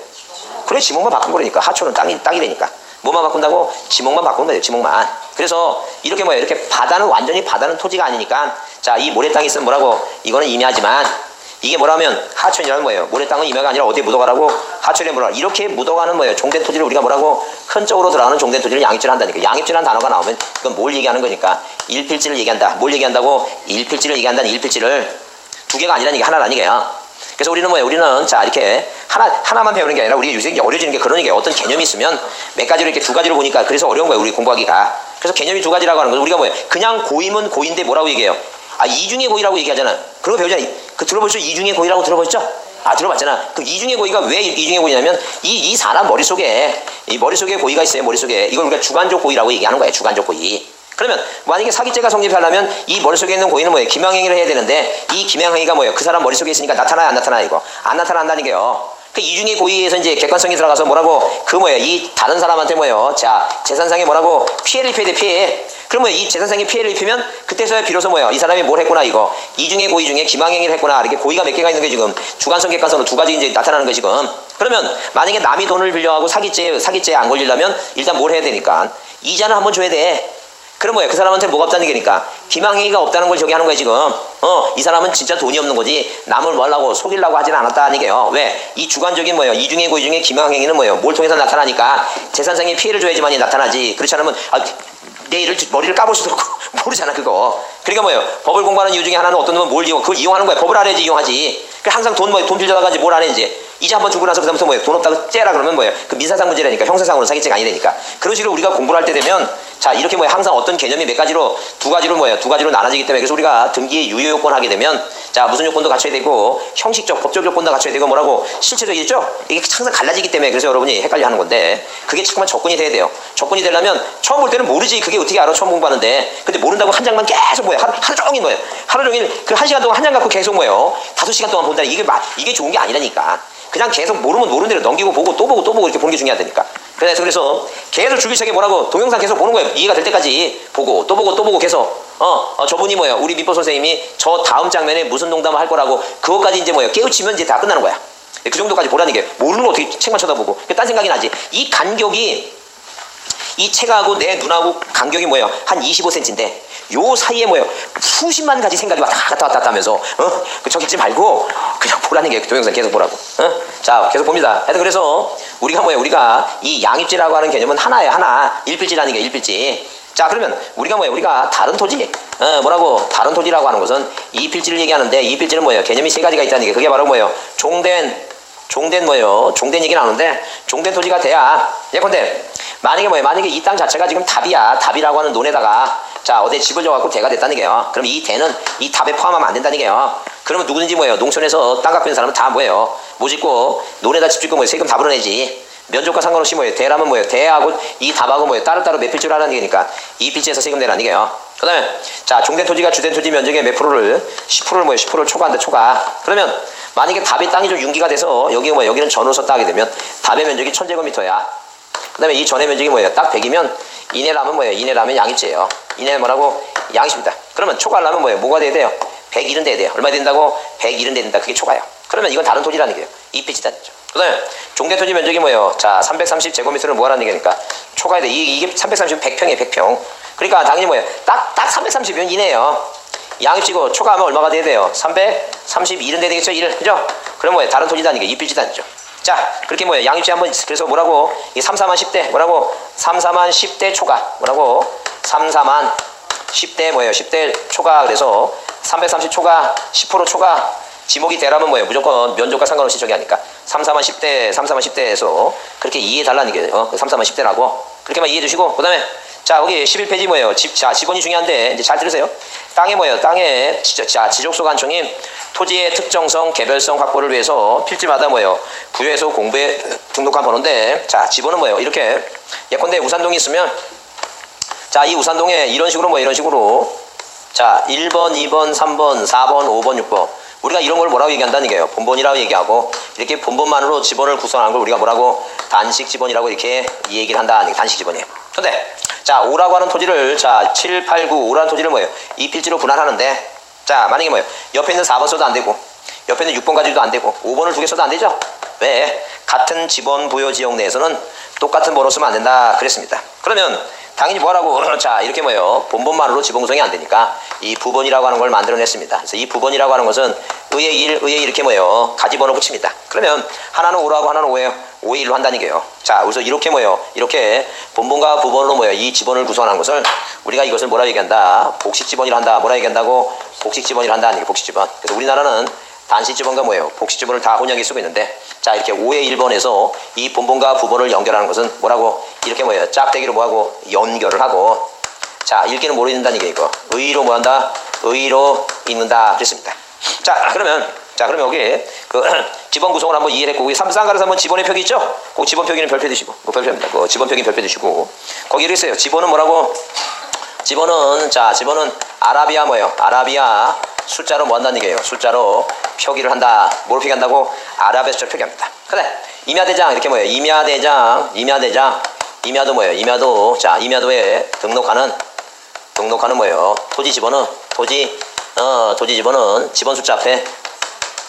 그래, 지목만 바꾼 거니까. 하천은 땅이 되니까. 뭐만 바꾼다고? 지목만 바꾸는 거예요. 지목만. 그래서 이렇게 뭐예요? 이렇게 바다는 완전히 바다는 토지가 아니니까 자, 이 모래 땅이 있으면 뭐라고? 이거는 임야지만 이게 뭐라면 하천이라는 뭐예요? 모래 땅은 임야가 아니라 어디에 묻어가라고? 하천에 묻어가. 이렇게 묻어가는 뭐예요? 종된 토지를 우리가 뭐라고? 큰 쪽으로 들어가는 종된 토지를 양입지를 한다니까. 양입지라는 단어가 나오면 그건 뭘 얘기하는 거니까? 일필지를 얘기한다. 뭘 얘기한다고? 일필지를 얘기한다는 일필지를 두 개가 아니라는 게 하나라는 얘기야. 그래서 우리는 뭐예요? 우리는 자, 이렇게 하나만 배우는 게 아니라 우리 요새 어려지는 게 그런 얘기예요. 어떤 개념이 있으면 몇 가지로 이렇게 두 가지로 보니까 그래서 어려운 거예요. 우리 공부하기가. 그래서 개념이 두 가지라고 하는 거죠. 우리가 뭐예요? 그냥 고임은 고인데 뭐라고 얘기해요? 아, 이중의 고의라고 얘기하잖아. 그런 거 배우잖아. 그 들어보셨죠? 이중의 고의라고 들어보셨죠? 아, 들어봤잖아. 그 이중의 고의가 왜 이중의 고의냐면 이 사람 머릿속에 고의가 있어요. 머릿속에. 이걸 우리가 주관적 고의라고 얘기하는 거예요. 주관적 고의. 그러면 만약에 사기죄가 성립하려면 이 머릿속에 있는 고의는 뭐예요? 기망행위를 해야 되는데 이 기망행위가 뭐예요? 그 사람 머릿속에 있으니까 나타나요? 안 나타나요? 이거 안 나타난다는 게요. 그 이중의 고의에서 이제 객관성이 들어가서 뭐라고? 그 뭐예요? 이 다른 사람한테 뭐예요? 자, 재산상에 뭐라고? 피해를 입혀야 돼. 피해. 그러면 이 재산상에 피해를 입히면 그때서야 비로소 뭐예요? 이 사람이 뭘 했구나 이거. 이중의 고의 중에 기망행위를 했구나. 이렇게 고의가 몇 개가 있는 게 지금 주관성 객관성으로 두 가지 이제 나타나는 거 지금. 그러면 만약에 남이 돈을 빌려가고 사기죄에 안 걸리려면 일단 뭘 해야 되니까 이자는 한번 줘야 돼. 그럼 뭐예요? 그 사람한테 뭐가 없다는 게니까 기망행위가 없다는 걸 저기 하는 거예요 지금. 이 사람은 진짜 돈이 없는 거지 남을 뭐라고 속이려고 하지는 않았다는 게요. 왜? 이 주관적인 뭐예요? 이중의 고의 중에 기망행위는 뭐예요? 뭘 통해서 나타나니까 재산상의 피해를 줘야지만이 나타나지. 그렇지 않으면 내 머리를 까볼 수도 없고 모르잖아 그거. 그러니까 뭐예요? 법을 공부하는 이유 중에 하나는 어떤 놈은 뭘 그걸 이용하는 거야. 법을 알아야지 이용하지. 항상 돈 빌려다가 뭘 안 했는지 이제 한번 주고 나서 그다음부터 뭐예요? 돈 없다고 째라 그러면 뭐예요? 그 민사상 문제라니까. 형사상으로 사기죄가 아니라니까. 그런 식으로 우리가 공부를 할 때 되면 자, 이렇게 뭐야, 항상 어떤 개념이 몇 가지로, 두 가지로 뭐예요? 두 가지로 나눠지기 때문에, 그래서 우리가 등기의 유효 요건 하게 되면, 자, 무슨 요건도 갖춰야 되고, 형식적, 법적 요건도 갖춰야 되고, 뭐라고, 실체적이죠? 이게 항상 갈라지기 때문에, 그래서 여러분이 헷갈려 하는 건데, 그게 자꾸만 조건이 돼야 돼요. 조건이 되려면, 처음 볼 때는 모르지, 그게 어떻게 알아, 처음 공부하는데. 근데 모른다고 한 장만 계속 뭐예요? 하루 종일 뭐예요? 하루 종일, 그 한 시간 동안 한 장 갖고 계속 뭐예요? 5시간 동안 본다. 이게 좋은 게 아니라니까. 그냥 계속 모르면 모르는 대로 넘기고 보고 또 보고 또 보고 이렇게 보는 게 중요하다니까. 그래서 계속 줄기차게 뭐라고 동영상 계속 보는 거예요. 이해가 될 때까지 보고 또 보고 또 보고 계속 저분이 뭐예요? 우리 민법 선생님이 저 다음 장면에 무슨 농담을 할 거라고 그것까지 이제 뭐예요? 깨우치면 이제 다 끝나는 거야. 그 정도까지 보라는 게 모르는 거 어떻게 책만 쳐다보고 딴 생각이 나지. 이 간격이 이 책하고 내 눈하고 간격이 뭐예요? 한 25cm인데 요 사이에 뭐예요? 수십만 가지 생각이 왔다 갔다 하면서 저기 있지 말고 그냥 보라는 게 동영상 계속 보라고. 자, 계속 봅니다. 하여튼 그래서 우리가 뭐예요? 우리가 이 양입지라고 하는 개념은 하나예요. 하나. 일필지라는 게 일필지. 자, 그러면 우리가 뭐예요? 우리가 다른 토지. 뭐라고? 다른 토지라고 하는 것은 이필지를 얘기하는데 이필지는 뭐예요? 개념이 세 가지가 있다는 게 그게 바로 뭐예요? 종된 뭐예요? 종된 얘기 나오는데 종된 토지가 돼야 예컨대 만약에 뭐예요? 만약에 이 땅 자체가 지금 답이야. 답이라고 하는 논에다가 자 어디에 집을 져갖고 대가 됐다는 게요. 그럼 이 대는 이 답에 포함하면 안 된다는 게요. 그러면 누구든지 뭐예요? 농촌에서 땅 갖고 있는 사람은 다 뭐예요? 뭐 짓고 논에다 집 짓고 뭐예요? 세금 다 불어내지. 면적과 상관없이 뭐예요? 대라면 뭐예요? 대하고 이 답하고 뭐예요? 따로따로 몇 필지로 하라는 게니까 이 필지에서 세금 내라는 게요. 그 다음에 자 종된 토지가 주된 토지 면적의 몇 프로를 10%를 뭐예요? 10%를 초과한다 초과. 그러면 만약에 답의 땅이 좀 융기가 돼서 여기 뭐예요? 여기는 전으로 썼다 하게 되면 답의 면적이 1000제곱미터야. 그 다음에 이 전의 면적이 뭐예요? 딱 100이면 이내라면 뭐예요? 이내라면 양입지예요. 이내 뭐라고? 양입니다. 그러면 초과하려면 뭐예요? 뭐가 돼야 돼요? 100일은 돼야 돼요. 얼마 된다고? 100일은 된다. 그게 초과예요. 그러면 이건 다른 토지라는 게요. 이 필지다. 그 다음에 종된 토지 면적이 뭐예요? 자 330제곱미터를 뭐하라는 얘기니까 초과해야 돼. 이게 330은 100평이에요. 100평. 그러니까 당연히 뭐예요? 딱 330이면 이내예요. 양입지고 초과하면 얼마가 돼야 돼요? 331은 돼야 되겠죠? 1. 그죠? 그럼 뭐예요? 다른 토지다는 게 이 필지다죠. 자, 그렇게 뭐예요? 양입지 한번, 그래서 뭐라고? 이 3,4만 10대, 뭐라고? 3,4만 10대 초과. 뭐라고? 3,4만 10대 뭐예요? 10대 초과. 그래서 330 초과, 10% 초과. 지목이 되라면 뭐예요? 무조건 면적과 상관없이 저기 하니까. 3,4만 10대, 3,4만 10대에서 그렇게 이해해 달라는 게, 3,4만 10대라고. 그렇게만 이해해 주시고, 그 다음에, 자, 여기 11페이지 뭐예요? 자, 지번이 중요한데, 이제 잘 들으세요. 땅에 뭐예요? 땅에, 지적소 관청이 토지의 특정성, 개별성 확보를 위해서 필지마다 뭐예요? 부여해서 공부에 등록한 번호인데, 자, 지번은 뭐예요? 이렇게, 예컨대 우산동이 있으면, 자, 이 우산동에 이런 식으로 이런 식으로, 자, 1번, 2번, 3번, 4번, 5번, 6번. 우리가 이런 걸 뭐라고 얘기한다는 얘기예요? 본번이라고 얘기하고, 이렇게 본번만으로 지번을 구성하는 걸 우리가 뭐라고? 단식 지번이라고 이렇게 이 얘기를 한다는 게 단식 지번이에요. 근데, 자, 5라고 하는 토지를, 자, 7, 8, 9, 5라는 토지를 뭐예요? 이 필지로 분할하는데, 자, 만약에 뭐예요? 옆에 있는 4번 써도 안 되고, 옆에 있는 6번 가지고도 안 되고, 5번을 두 개 써도 안 되죠? 왜? 같은 지번 부여 지역 내에서는 똑같은 번호 쓰면 안 된다. 그랬습니다. 그러면, 당연히 뭐라고? 자, 이렇게 뭐예요? 본번만으로 지번 구성이 안 되니까, 이 부번이라고 하는 걸 만들어냈습니다. 그래서 이 부번이라고 하는 것은, 의의 1, 의의 이렇게 뭐예요? 가지 번호 붙입니다. 그러면, 하나는 5라고 하나는 5예요. 5의 1로 한다는 얘기예요. 자, 그래서 이렇게 뭐예요? 이렇게 본번과 부번으로 뭐예요? 이 지번을 구성하는 것을 우리가 이것을 뭐라 얘기한다? 복식지번이라 한다. 뭐라 얘기한다고? 복식지번이라 한다는 얘기예요. 복식지번. 그래서 우리나라는 단식지번과 뭐예요? 복식지번을 다 혼용해 쓰고 있는데, 자, 이렇게 5의 1번에서 이 본번과 부번을 연결하는 것은 뭐라고? 이렇게 뭐예요? 짝대기로 뭐하고? 연결을 하고, 자, 읽기는 모르 읽는다는 얘기예요. 이거. 의로 뭐한다? 의로 읽는다. 그랬습니다. 자, 그러면 여기 그 지번 구성을 한번 이해를 했고, 거기 쌍가에서 한번 지번의 표기 있죠? 그 지번 표기는 별표 드시고, 별표입니다. 그 지번 표기는 별표 드시고, 거기 이렇게 있어요. 지번은 뭐라고? 지번은 아라비아 뭐예요? 아라비아 숫자로 뭐 한다는 얘기예요? 숫자로 표기를 한다. 뭘 표기한다고? 아라비아 숫자로 표기합니다. 그래. 임야대장 이렇게 뭐예요? 임야도 뭐예요? 임야도에 등록하는 뭐예요? 토지 지번은 토지 지번은 지번 숫자 앞에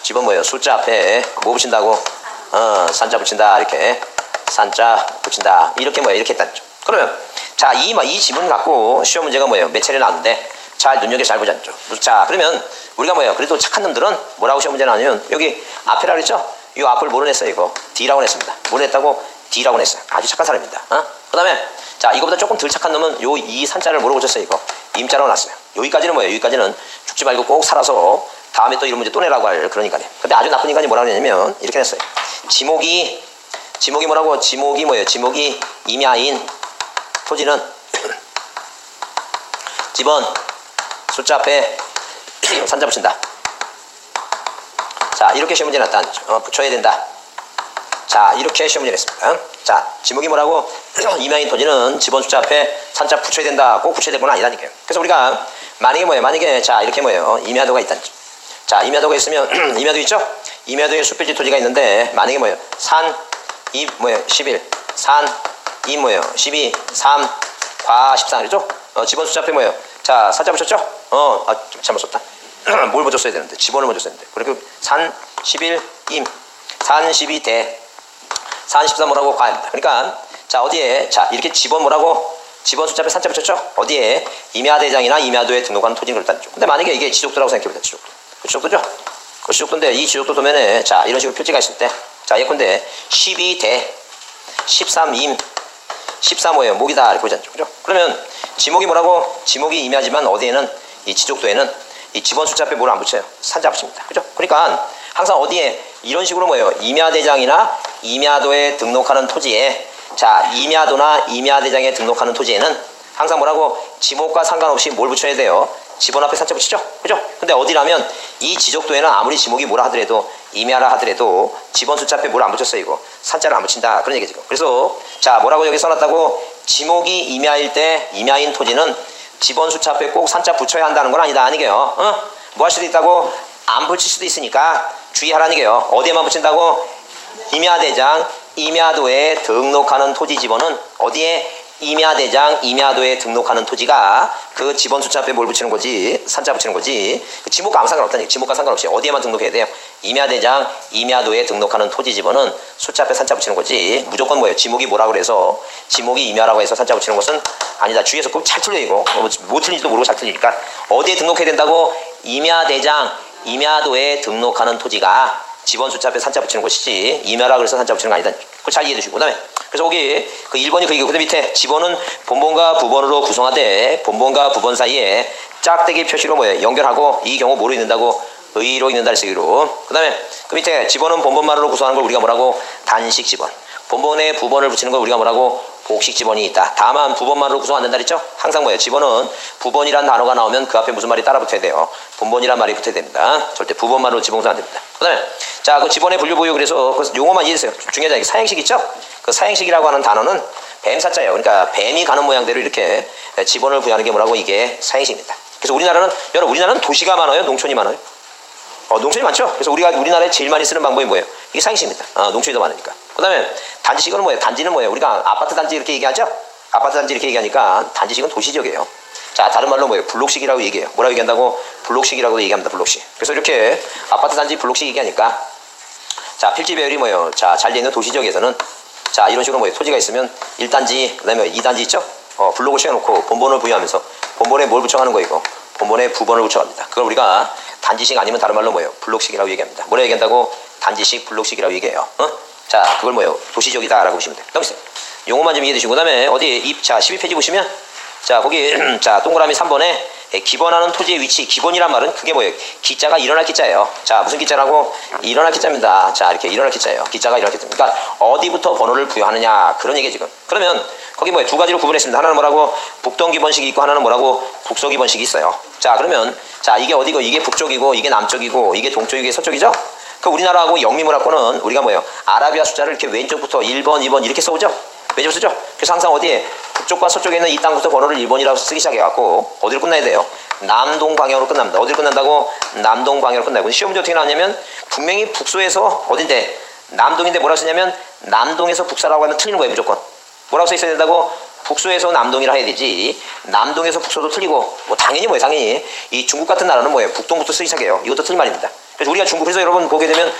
지번 뭐예요? 숫자 앞에 뭐 붙인다고? 산자 붙인다. 이렇게 산자 붙인다. 이렇게 뭐예요? 이렇게 했다죠. 그러면 자, 이 지분 갖고 시험 문제가 뭐예요? 몇 차례 나왔는데 잘 눈여겨 잘 보자. 자, 그러면 우리가 뭐예요? 그래도 착한 놈들은 뭐라고 시험 문제 나오냐면 여기 앞에라 그랬죠? 이 앞을 뭐로 냈어요? 이거 D라고 냈습니다. 뭐로 냈다고? D라고 냈어요. 아주 착한 사람입니다. 그 다음에 자, 이거보다 조금 덜 착한 놈은 요 이 산자를 뭐로 고쳤어요? 이거 임자라고 놨어요. 여기까지는 뭐예요? 여기까지는 죽지 말고 꼭 살아서 다음에 또 이런 문제 또 내라고 할 그런 인간이에요. 근데 아주 나쁜 인간이 뭐라고 했냐면 이렇게 냈어요. 지목이 뭐라고? 지목이 뭐예요? 지목이 임야인 토지는 집원 숫자 앞에 산자 붙인다. 자, 이렇게 시험 문제 났다. 붙여야 된다. 자, 이렇게 시험 문제 냈습니다. 자, 지목이 뭐라고? 임야인 토지는 집원 숫자 앞에 산자 붙여야 된다. 꼭 붙여야 될 건 아니라니까요. 그래서 우리가 만약에 뭐예요? 만약에 자, 이렇게 뭐예요? 임야도가 있다는 점. 자, 임야도가 있으면 임야도 있죠? 임야도에 숲필지 토지가 있는데 만약에 뭐예요? 산, 2 뭐예요? 11, 산, 2 뭐예요? 12, 3, 과 14 그러죠? 집원 숫자 앞에 뭐예요? 자, 산자 붙였죠? 잘못 썼다. 뭘 먼저 써야 되는데? 집원을 먼저 써야 되는데. 그리고 산, 11, 임, 산, 12, 대, 산, 14 뭐라고? 과입니다. 그러니까 자, 어디에? 자, 이렇게 집원 뭐라고? 집원 숫자 앞에 산자 붙였죠? 어디에? 임야대장이나 임야도에 등록한 토지는 그렇다는 점. 근데 만약에 이게 지적도라고 생각해보자. 지적도. 그 지적도죠? 그 지적도인데 이 지적도 도면에 자, 이런 식으로 표지가 있을 때 자, 예컨대 12대, 13임, 14 뭐예요? 목이다. 이렇게 보지 않죠? 그죠? 그러면 지목이 뭐라고? 지목이 임야지만 어디에는 이 지적도에는 이 집원 숫자 앞에 뭘 안 붙여요? 산자 붙입니다. 그죠? 그러니까 항상 어디에 이런 식으로 뭐예요? 임야대장이나 임야도에 등록하는 토지에 자, 임야도나 임야대장에 등록하는 토지에는 항상 뭐라고? 지목과 상관없이 뭘 붙여야 돼요? 집원 앞에 산자 붙이죠? 그죠? 근데 어디라면 이 지적도에는 아무리 지목이 뭐라 하더라도 임야라 하더라도 집원 숫자 앞에 뭘 안 붙였어요 이거? 산자를 안 붙인다. 그런 얘기 지금. 그래서 자, 뭐라고 여기 써놨다고? 지목이 임야일 때 임야인 토지는 집원 숫자 앞에 꼭 산자 붙여야 한다는 건 아니다. 아니게요. 뭐 할 수도 있다고? 안 붙일 수도 있으니까 주의하라는 게요. 어디에만 붙인다고? 임야대장, 임야도에 등록하는 토지 집원은 어디에? 임야대장, 임야도에 등록하는 토지가 그 집원 숫자 앞에 뭘 붙이는 거지? 산자 붙이는 거지. 그 지목과 아무 상관없다니. 지목과 상관없이 어디에만 등록해야 돼요? 임야대장, 임야도에 등록하는 토지 집원은 숫자 앞에 산자 붙이는 거지. 무조건 뭐예요? 지목이 뭐라고 그래서 지목이 임야라고 해서 산자 붙이는 것은 아니다. 주위에서 꼭 잘 틀려 이거. 뭐 틀린지도 모르고 잘 틀리니까. 어디에 등록해야 된다고? 임야대장, 임야도에 등록하는 토지가 집원 숫자 앞에 산자 붙이는 것이지 임야라 그래서 산자 붙이는 거 아니다. 그걸 잘 이해해 주시고 그다음에 그래서 거기 그 1번이 그 얘기고 그 밑에 집원은 본본과 부본으로 구성하되 본본과 부본 사이에 짝대기 표시로 뭐예요? 연결하고 이 경우 뭐로 있는다고? 의로 있는다 쓰기로. 그 다음에 그 밑에 집원은 본본만으로 구성하는 걸 우리가 뭐라고? 단식 집원. 본본에 부본을 붙이는 걸 우리가 뭐라고? 복식 집원이 있다. 다만 부본만으로 구성 안 된다 그랬죠? 항상 뭐예요? 집원은 부본이란 단어가 나오면 그 앞에 무슨 말이 따라 붙어야 돼요? 본본이란 말이 붙어야 됩니다. 절대 부본만으로 지봉사 안 됩니다. 그 다음에 자, 그 집원의 분류보유 그래서 그 용어만 이해해주세요. 중요하다. 사행식 있죠? 그 사행식이라고 하는 단어는 뱀사자예요. 그러니까 뱀이 가는 모양대로 이렇게 집원을 부여하는 게 뭐라고? 이게 사행식입니다. 그래서 여러분 우리나라는 도시가 많아요? 농촌이 많아요? 농촌이 많죠? 그래서 우리나라에 제일 많이 쓰는 방법이 뭐예요? 이게 사행식입니다. 농촌이 더 많으니까. 그 다음에 단지식은 뭐예요? 단지는 뭐예요? 우리가 아파트 단지 이렇게 얘기하죠? 아파트 단지 이렇게 얘기하니까 단지식은 도시적이에요. 자, 다른 말로 뭐예요? 블록식이라고 얘기해요. 뭐라고 얘기한다고? 블록식이라고 얘기합니다. 블록식. 그래서 이렇게 아파트 단지 블록식 얘기하니까 자, 필지 배열이 뭐예요? 자, 잘 되는 도시지역에서는 자, 이런 식으로 뭐예요? 토지가 있으면 1단지, 그 다음에 2단지 있죠? 블록을 씌워놓고 본본을 부여하면서 본본에 뭘 붙여가는 거 이거? 본본에 부본을 붙여갑니다. 그걸 우리가 단지식 아니면 다른 말로 뭐예요? 블록식이라고 얘기합니다. 뭐라 얘기한다고? 단지식, 블록식이라고 얘기해요. 자, 그걸 뭐예요? 도시적이다라고 보시면 돼요. 넘으세요. 용어만 좀 이해되시고, 그 다음에 어디, 자, 12페이지 보시면, 자, 거기, 자, 동그라미 3번에 기본하는 토지의 위치, 기본이란 말은 그게 뭐예요? 기자가 일어날 기자예요. 자, 무슨 기자라고? 일어날 기자입니다. 자, 이렇게 일어날 기자예요. 기자가 일어날 기자입니다. 그러니까 어디부터 번호를 부여하느냐, 그런 얘기 지금. 그러면 거기 뭐예요? 두 가지로 구분했습니다. 하나는 뭐라고? 북동 기본식이 있고 하나는 뭐라고? 북서 기본식이 있어요. 자, 그러면 자, 이게 어디고? 이게 북쪽이고 이게 남쪽이고 이게 동쪽이고 이게 서쪽이죠? 그 우리나라하고 영미문화권은 우리가 뭐예요? 아라비아 숫자를 이렇게 왼쪽부터 1번, 2번 이렇게 써오죠? 왼쪽 쓰죠? 그래서 항상 어디에? 북쪽과 서쪽에 있는 이 땅부터 번호를 1번이라고 쓰기 시작해갖고 어디로 끝나야 돼요? 남동 방향으로 끝납니다. 어디로 끝난다고? 남동 방향으로 끝나고. 시험 문제 어떻게 나왔냐면 분명히 북서에서 어딘데? 남동인데 뭐라고 쓰냐면 남동에서 북서라고 하면 틀리는 거예요. 무조건. 뭐라고 써 있어야 된다고? 북서에서 남동이라 해야 되지. 남동에서 북서도 틀리고 뭐 당연히 뭐예요? 당연히 이 중국 같은 나라는 뭐예요? 북동부터 쓰기 시작해요. 이것도 틀린 말입니다. 그래서 우리가 중국에서 여러분 보게 되면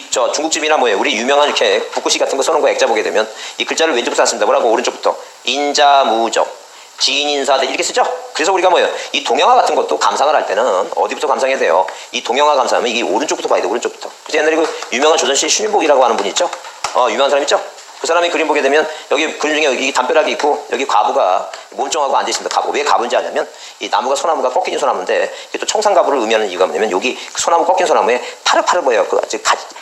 중국집이나 뭐예요? 우리 유명한 이렇게 북구시 같은 거 써놓은 거 액자 보게 되면 이 글자를 왼쪽부터 안 씁니다. 뭐라고? 오른쪽부터 인자무적 지인인사대 이렇게 쓰죠? 그래서 우리가 뭐예요? 이 동영화 같은 것도 감상을 할 때는 어디부터 감상해야 돼요? 이 동영화 감상하면 이게 오른쪽부터 봐야 돼. 오른쪽부터. 그래서 옛날에 그 유명한 조선시 신윤복이라고 하는 분 있죠? 유명한 사람 있죠? 그 사람이 그림 보게 되면 여기 그림 중에 여기 담벼락이 있고 여기 과부가 몸종하고 앉아 있습니다. 과부. 왜 과부인지 아냐면 이 나무가 소나무가 꺾인 소나무인데 이게 또 청산과부를 의미하는 이유가 뭐냐면 여기 소나무 꺾인 소나무에 파릇파릇 뭐예요?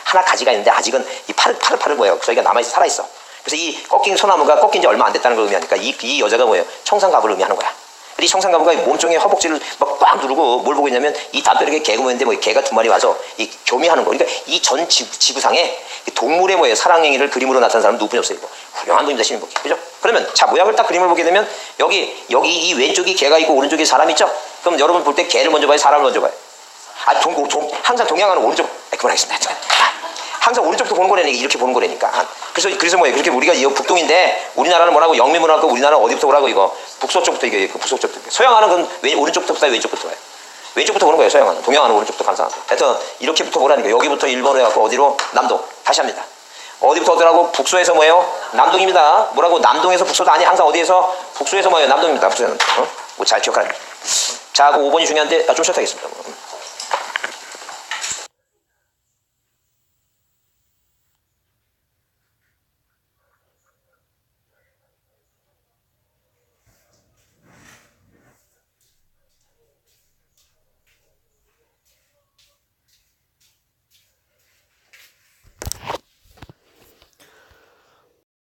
하나 가지가 있는데 아직은 이 파릇파릇 뭐예요? 저희가 남아있어 살아있어. 그래서 이 꺾인 소나무가 꺾인 지 얼마 안 됐다는 걸 의미하니까 이 여자가 뭐예요? 청산과부를 의미하는 거야. 근데 이 청산가부가 몸종의 허벅지를 막 꽉 누르고 뭘 보고 있냐면 이 담벼락에 개가 모였는데 뭐 개가 2마리 와서 이 교미하는 거. 그러니까 이 전 지구상에 동물의 뭐예요 사랑행위를 그림으로 나타낸 사람은 누구뿐이 없어요. 이거. 훌륭한 분입니다 시민복이. 그죠? 그러면 자 모양을 딱 그림을 보게 되면 여기 이 왼쪽이 개가 있고 오른쪽이 사람이 있죠? 그럼 여러분 볼 때 개를 먼저 봐요, 사람을 먼저 봐요? 항상 동양하는 오른쪽. 그만하겠습니다. 항상 오른쪽부터 보는 거라니까 이렇게 보는 거라니까. 그래서 뭐예요? 그렇게 우리가 이 북동인데 우리나라는 뭐라고 영미문화고 우리나라는 어디부터 보라고 이거 북서쪽부터 이게 북서쪽부터. 서양하는 건 오른쪽부터 봐요, 왼쪽부터 봐요. 왼쪽부터 보는 거예요, 서양하는. 동양하는 오른쪽부터 감상하고. 하여튼 이렇게부터 보라니까. 여기부터 일본에 갖고 어디로? 남동. 다시 합니다. 어디부터 어디라고? 북소에서 뭐예요? 남동입니다. 뭐라고? 남동에서 북소도 아니 항상 어디에서? 북소에서 뭐예요? 남동입니다. 북소에는. 뭐 잘 기억하라. 자, 그 5번이 중요한데 좀 쉬었다 하겠습니다.